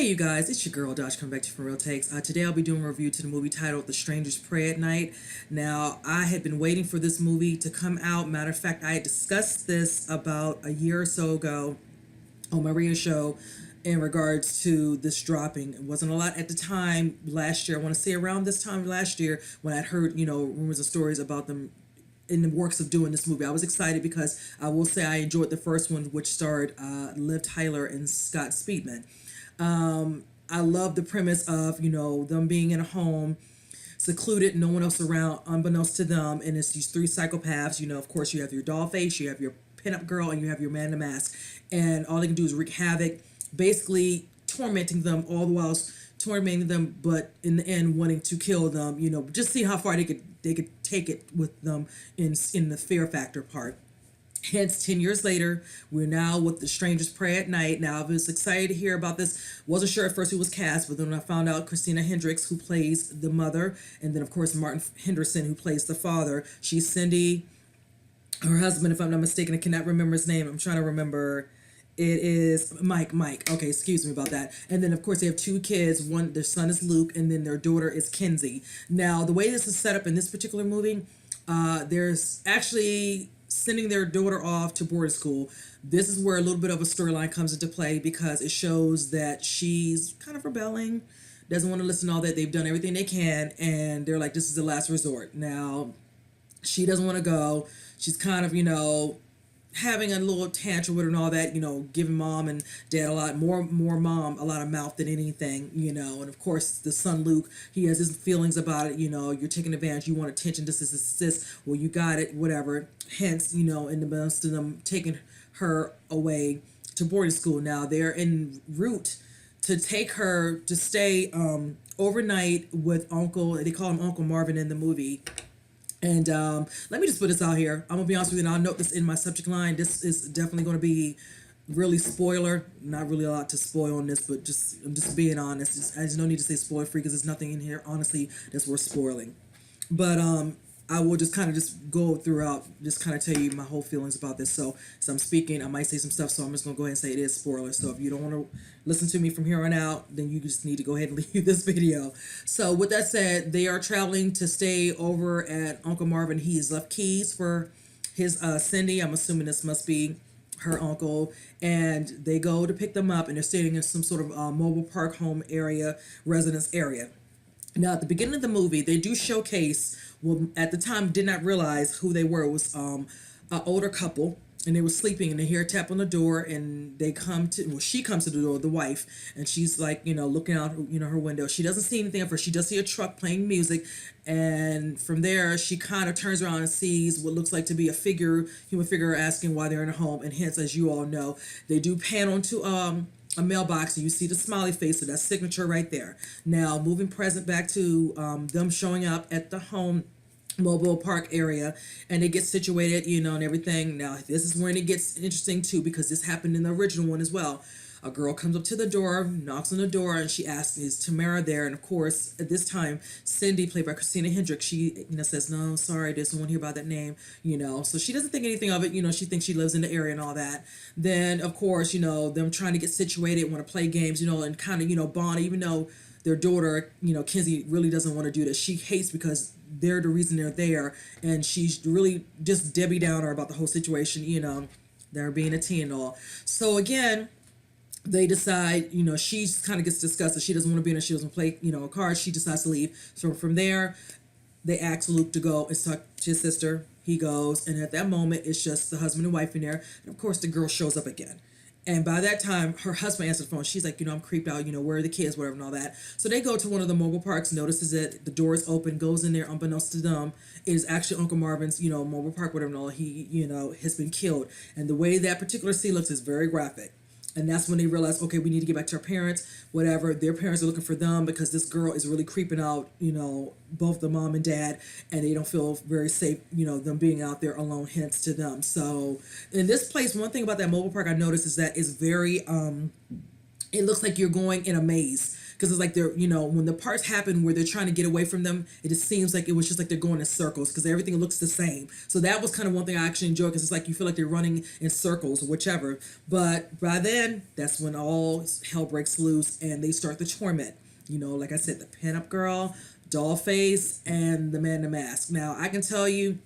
Hey you guys, it's your girl Dodge coming back to you from Real Takes. Today I'll be doing a review to the movie titled The Strangers Pray at Night. Now, I had been waiting for this movie to come out. Matter of fact, I had discussed this about a year or so ago on my radio show in regards to this dropping. It wasn't a lot at the time last year. I want to say around this time last year when I'd heard, rumors and stories about them in the works of doing this movie. I was excited because I will say I enjoyed the first one, which starred Liv Tyler and Scott Speedman. I love the premise of, them being in a home, secluded, no one else around, unbeknownst to them, and it's these three psychopaths. Of course, you have your doll face, you have your pinup girl, and you have your man in the mask, and all they can do is wreak havoc, basically tormenting them, all the while tormenting them, but in the end wanting to kill them. Just see how far they could take it with them in the fear factor part. Hence, 10 years later, we're now with The Strangers Pray at Night. Now, I was excited to hear about this. Wasn't sure at first who was cast, but then when I found out Christina Hendricks, who plays the mother, and then, of course, Martin Henderson, who plays the father. She's Cindy. Her husband, if I'm not mistaken, I cannot remember his name. I'm trying to remember. It is Mike. Okay, excuse me about that. And then, of course, they have two kids. Their son is Luke, and then their daughter is Kenzie. Now, the way this is set up in this particular movie, there's actually sending their daughter off to boarding school. This is where a little bit of a storyline comes into play because it shows that she's kind of rebelling, doesn't want to listen to all that. They've done everything they can, and they're like, this is the last resort. Now, she doesn't want to go. She's kind of, having a little tantrum with her and all that, giving mom and dad a lot more mom, a lot of mouth than anything, and of course the son Luke, he has his feelings about it. You're taking advantage, you want attention, this, well, you got it, whatever. Hence, in the midst of them taking her away to boarding school. Now they're en route to take her to stay overnight with they call him Uncle Marvin in the movie. And let me just put this out here. I'm going to be honest with you, and I'll note this in my subject line. This is definitely going to be really spoiler. Not really a lot to spoil on this, but I'm just being honest. I just don't need to say spoiler free because there's nothing in here, honestly, that's worth spoiling. But I will just kind of just go throughout, just kind of tell you my whole feelings about this. So as I'm speaking, I might say some stuff, so I'm just going to go ahead and say it is spoiler. So if you don't want to listen to me from here on out, then you just need to go ahead and leave this video. So with that said, they are traveling to stay over at Uncle Marvin. He's left keys for his Cindy. I'm assuming this must be her uncle, and they go to pick them up, and they're staying in some sort of mobile park home area, residence area. Now, at the beginning of the movie, they do showcase, well, at the time, did not realize who they were. It was an older couple, and they were sleeping, and they hear a tap on the door, and she comes to the door, the wife, and she's like, looking out, her window. She doesn't see anything at first. She does see a truck playing music, and from there, she kind of turns around and sees what looks like to be a human figure, asking why they're in a home, and hence, as you all know, they do pan onto a mailbox, and you see the smiley face, so that's signature right there. Now, moving present back to them showing up at the home mobile park area, and they get situated, and everything. Now, this is when it gets interesting too, because this happened in the original one as well. A girl comes up to the door, knocks on the door, and she asks, is Tamara there? And of course, at this time, Cindy, played by Christina Hendricks, she says, no, sorry, there's no one here by that name, so she doesn't think anything of it. She thinks she lives in the area and all that. Then, of course, them trying to get situated, want to play games, and kind of, bond, even though their daughter, Kenzie, really doesn't want to do this. She hates because they're the reason they're there, and she's really just Debbie Downer about the whole situation, they're being a teen and all. So again, they decide, she kind of gets disgusted. She doesn't want to be in it. She doesn't play, cards. She decides to leave. So from there, they ask Luke to go and talk to his sister. He goes, and at that moment, it's just the husband and wife in there. And of course, the girl shows up again. And by that time, her husband answers the phone. She's like, I'm creeped out, where are the kids, whatever, and all that. So they go to one of the mobile parks, notices it, the door is open, goes in there, unbeknownst to them, it is actually Uncle Marvin's, mobile park, whatever, and all. He, has been killed. And the way that particular scene looks is very graphic. And that's when they realize, okay, we need to get back to our parents, whatever. Their parents are looking for them because this girl is really creeping out, both the mom and dad, and they don't feel very safe, them being out there alone, hence to them. So in this place, one thing about that mobile park I noticed is that it's very, it looks like you're going in a maze. because it's like they're, when the parts happen where they're trying to get away from them, it just seems like it was just like they're going in circles because everything looks the same. So that was kind of one thing I actually enjoyed, because it's like you feel like they're running in circles or whichever. But by then, that's when all hell breaks loose and they start the torment. Like I said, the pinup girl, Dollface, and the man in the mask. Now I can tell you,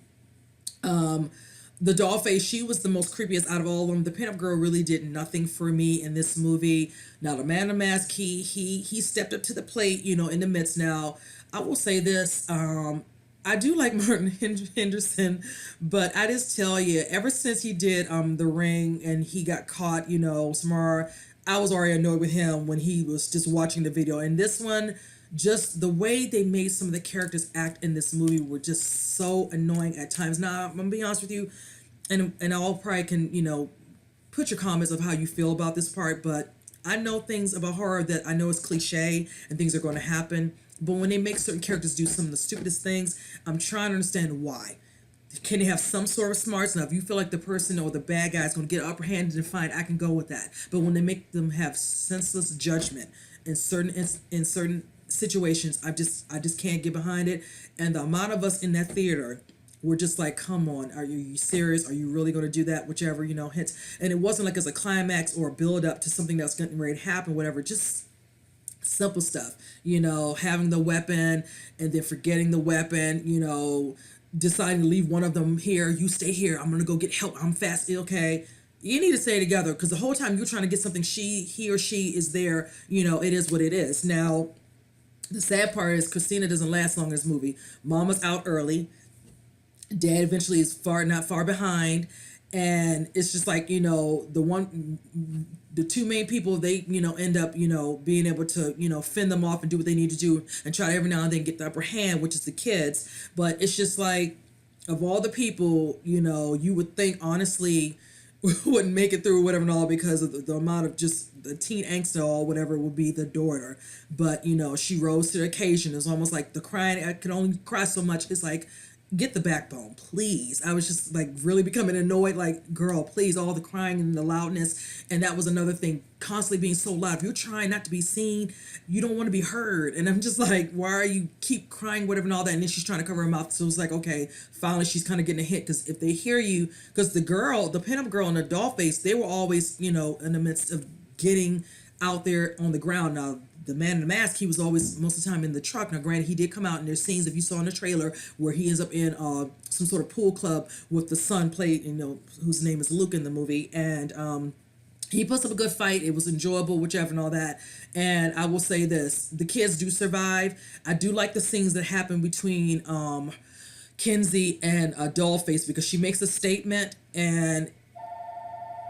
the Dollface, she was the most creepiest out of all of them. The pinup girl really did nothing for me in this movie. Now the man in the mask, he stepped up to the plate, in the midst. Now I will say this, I do like Martin Henderson, but I just tell you, ever since he did The Ring and he got caught, Samara, I was already annoyed with him when he was just watching the video. And this one, just the way they made some of the characters act in this movie were just so annoying at times. Now, I'm gonna be honest with you, and I'll probably can, put your comments of how you feel about this part, but I know things about horror that I know is cliche and things are going to happen. But when they make certain characters do some of the stupidest things, I'm trying to understand why. Can they have some sort of smarts? Now, if you feel like the person or the bad guy is going to get upper hand and fine, I can go with that. But when they make them have senseless judgment in certain situations, I just can't get behind it. And the amount of us in that theater were just like, come on, are you serious? Are you really going to do that? Whichever, hits. And it wasn't like it's a climax or a build up to something that's getting ready to happen, whatever. Just simple stuff, having the weapon and then forgetting the weapon, deciding to leave one of them here. You stay here. I'm going to go get help. I'm fast. Okay. You need to stay together, because the whole time you're trying to get something, he or she is there. It is what it is. Now, the sad part is Christina doesn't last long in this movie. Mama's out early. Dad eventually is not far behind. And it's just like, the two main people, they, end up, being able to, fend them off and do what they need to do and try to every now and then get the upper hand, which is the kids. But it's just like, of all the people, you would think, honestly, wouldn't make it through whatever and all, because of the amount of just the teen angst and all, whatever, would be the daughter. But, she rose to the occasion. It's almost like the crying, I could only cry so much. It's like, get the backbone, please. I was just like really becoming annoyed, like, girl, please, all the crying and the loudness. And that was another thing, constantly being so loud. If you're trying not to be seen, you don't want to be heard. And I'm just like, why are you keep crying, whatever and all that? And then she's trying to cover her mouth. So it's like, okay, finally she's kind of getting a hit, because if they hear you, because the pinup girl and the Dollface, they were always, in the midst of getting out there on the ground. Now, the man in the mask, he was always most of the time in the truck. Now, granted, he did come out, and there's scenes, if you saw in the trailer, where he ends up in some sort of pool club with the son played, whose name is Luke in the movie, and he puts up a good fight. It was enjoyable, whichever and all that. And I will say this, the kids do survive. I do like the scenes that happen between Kinsey and Dollface, because she makes a statement, and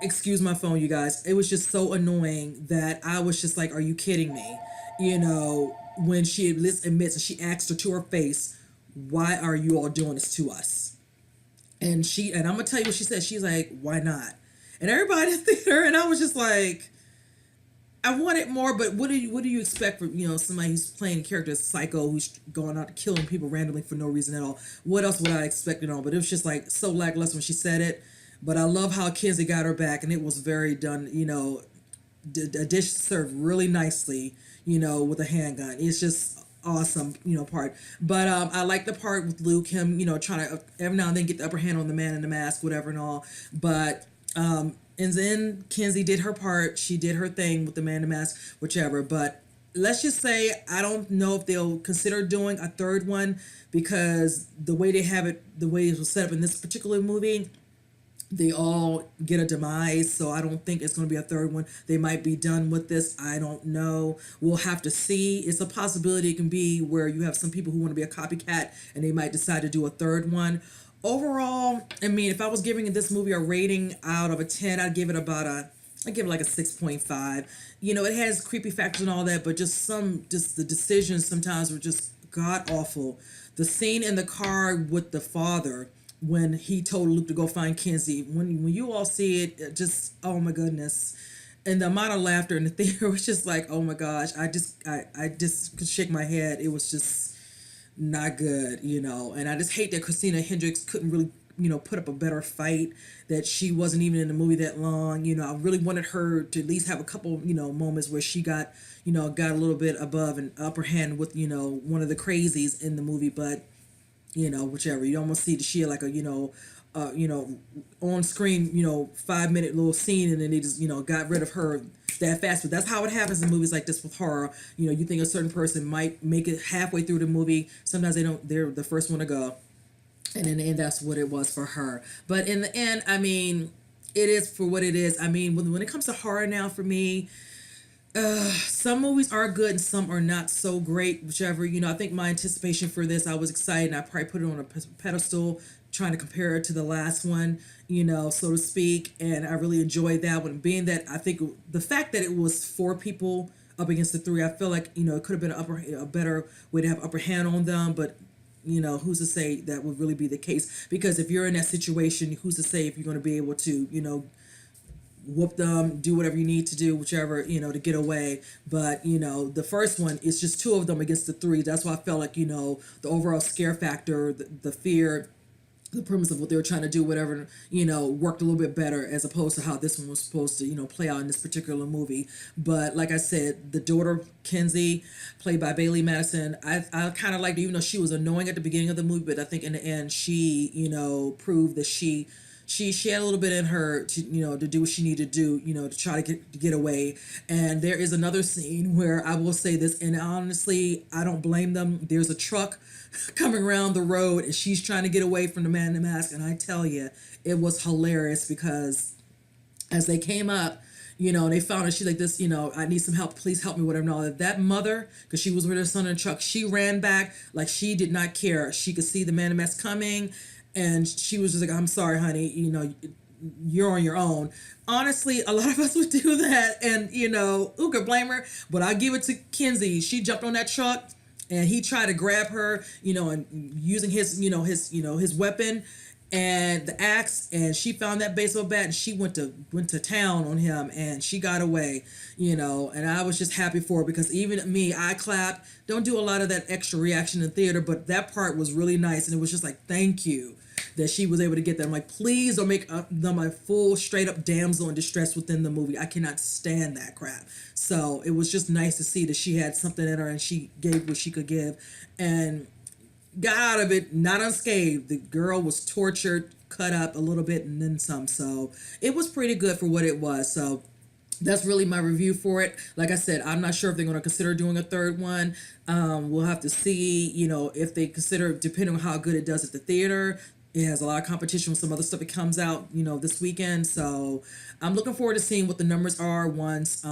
excuse my phone, you guys, it was just so annoying that I was just like, are you kidding me? When she admits and she asked her to her face, why are you all doing this to us? And I'm gonna tell you what she said. She's like, why not? And everybody in the theater, and I was just like, I wanted more, but what do you expect from somebody who's playing a character as Psycho, who's going out killing people randomly for no reason at all? What else would I expect? But it was just like so lackluster when she said it. But I love how Kinsey got her back, and it was very done. A dish served really nicely. With a handgun. It's just awesome. Part. But I like the part with Luke, him, trying to every now and then get the upper hand on the man in the mask, whatever and all. But and then Kinsey did her part. She did her thing with the man in the mask, whichever. But let's just say I don't know if they'll consider doing a third one, because the way they have it, the way it was set up in this particular movie, they all get a demise. So I don't think it's going to be a third one. They might be done with this. I don't know. We'll have to see. It's a possibility. It can be where you have some people who want to be a copycat, and they might decide to do a third one. Overall, I mean, if I was giving this movie a rating out of a 10, I'd give it like a 6.5. It has creepy factors and all that, but just the decisions sometimes were just god awful. The scene in the car with the father, when he told Luke to go find Kinsey, when you all see it, just, oh my goodness. And the amount of laughter in the theater was just like, oh my gosh, I just could shake my head. It was just not good, and I just hate that Christina Hendricks couldn't really put up a better fight, that she wasn't even in the movie that long. I really wanted her to at least have a couple, moments where she got, got a little bit above an upper hand with, one of the crazies in the movie. But whichever. You almost see that she had like a, on screen, 5 minute little scene, and then they just, got rid of her that fast. But that's how it happens in movies like this with horror. You think a certain person might make it halfway through the movie. Sometimes they don't, they're the first one to go. And in the end, that's what it was for her. But in the end, I mean, it is for what it is. I mean, when it comes to horror now, for me, some movies are good and some are not so great, whichever. I think my anticipation for this, I was excited, and I probably put it on a pedestal, trying to compare it to the last one, so to speak. And I really enjoyed that one, being that I think the fact that it was 4 people up against the 3, I feel like, it could have been a better way to have upper hand on them. But who's to say that would really be the case? Because if you're in that situation, who's to say if you're going to be able to, whoop them, do whatever you need to do, whichever, to get away. But, the first one, it's just 2 of them against the 3. That's why I felt like, the overall scare factor, the fear, the premise of what they were trying to do, whatever, worked a little bit better, as opposed to how this one was supposed to, play out in this particular movie. But like I said, the daughter, Kenzie, played by Bailey Madison, I kind of liked, even though she was annoying at the beginning of the movie, but I think in the end, she, proved that she had a little bit in her to to do what she needed to do, to try to get away. And there is another scene where I will say this, and honestly, I don't blame them. There's a truck coming around the road, and she's trying to get away from the man in the mask, and I tell you, it was hilarious, because as they came up, and they found her, she's like, this, I need some help, please help me, whatever. And all that mother, because she was with her son in the truck, she ran back like she did not care. She could see the man in the mask coming, and she was just like, I'm sorry, honey, you're on your own. Honestly, a lot of us would do that, and, who could blame her? But I give it to Kenzie. She jumped on that truck, and he tried to grab her, and using his weapon and the axe, and she found that baseball bat, and she went to town on him, and she got away, and I was just happy for her, because even me, I clapped. Don't do a lot of that extra reaction in theater, but that part was really nice, and it was just like, thank you that she was able to get that. I'm like, please don't make them a full straight up damsel in distress within the movie. I cannot stand that crap. So it was just nice to see that she had something in her, and she gave what she could give, and got out of it not unscathed. The girl was tortured, cut up a little bit, and then some. So it was pretty good for what it was. So that's really my review for it. Like I said, I'm not sure if they're going to consider doing a third one. We'll have to see, if they consider, depending on how good it does at the theater. It has a lot of competition with some other stuff that comes out, this weekend. So I'm looking forward to seeing what the numbers are once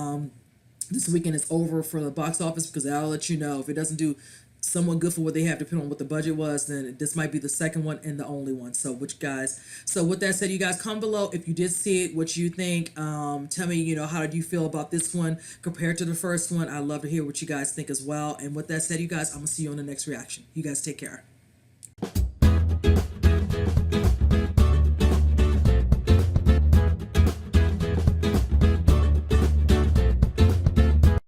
this weekend is over for the box office, because I'll let you know if it doesn't do somewhat good for what they have, depending on what the budget was, then this might be the second one and the only one. So with that said, you guys, comment below if you did see it, what you think. Tell me, how did you feel about this one compared to the first one? I'd love to hear what you guys think as well. And with that said, you guys, I'm gonna see you on the next reaction. You guys take care.